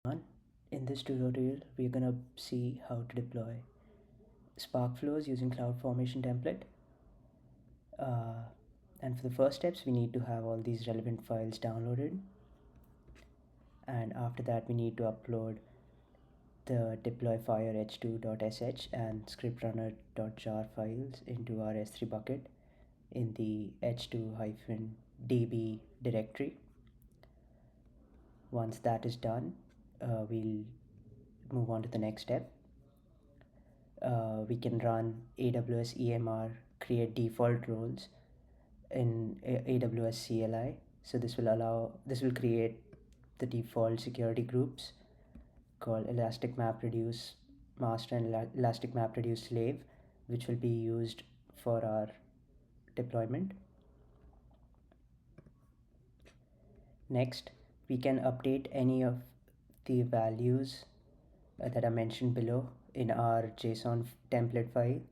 In this tutorial, we're gonna see how to deploy Sparkflows using CloudFormation template. Uh, and for the first steps, we need to have all these relevant files downloaded. And after that, we need to upload the deploy_fire h2.sh and scriptrunner.jar files into our S3 bucket in the h2-db directory. Once that is done, we'll move on to the next step. We can run AWS EMR create default roles in AWS CLI. So this will create the default security groups called Elastic MapReduce master and Elastic MapReduce slave, which will be used for our deployment. Next, we can update any of the values that are mentioned below in our JSON template file,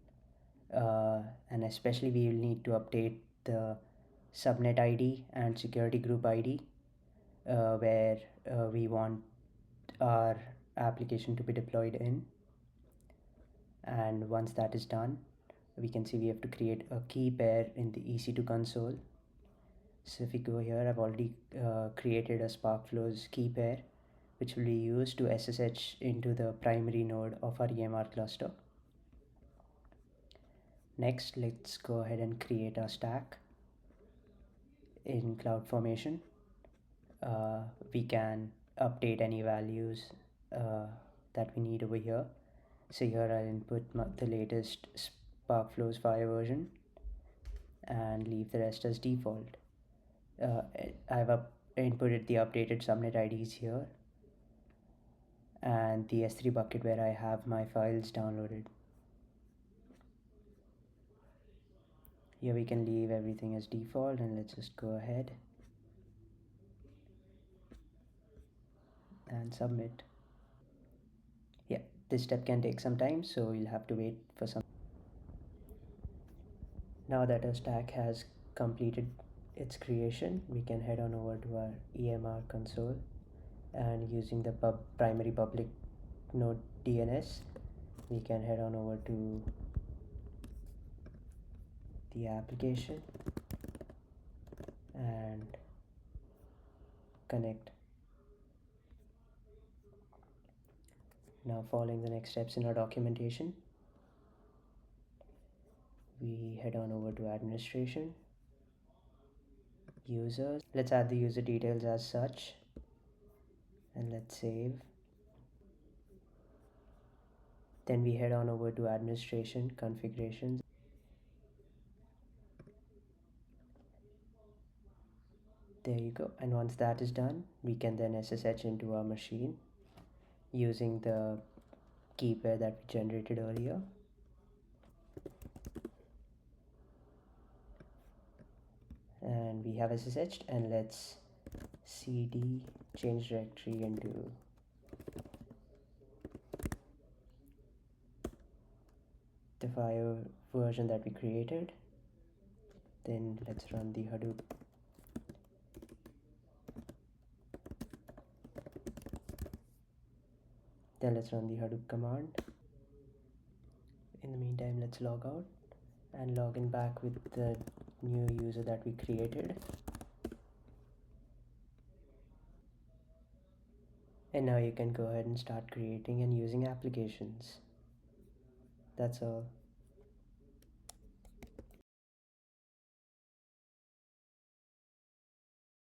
and especially we will need to update the subnet ID and security group ID, where we want our application to be deployed in. And once that is done, we can see we have to create a key pair in the EC2 console. So if we go here, I've already created a Sparkflows key pair, which will be used to SSH into the primary node of our EMR cluster. Next, let's go ahead and create our stack in CloudFormation. We can update any values that we need over here. So here I'll input the latest Sparkflows 5 version and leave the rest as default. I've inputted the updated subnet IDs here and the S3 bucket where I have my files downloaded. Here we can leave everything as default, and let's just go ahead and submit. Yeah, this step can take some time, so you'll have to wait for some. Now that our stack has completed its creation, we can head on over to our EMR console, and using the primary public node DNS, we can head on over to the application and connect. Now, following the next steps in our documentation, we head on over to administration, users. Let's add the user details as such, and let's save. Then we head on over to administration configurations. There you go. And once that is done, we can then SSH into our machine using the key pair that we generated earlier. And we have SSH'd, and let's cd change directory into the file version that we created. Then let's run the Hadoop. Then let's run the Hadoop command. In the meantime, let's log out and log in back with the new user that we created. And now you can go ahead and start creating and using applications. That's all.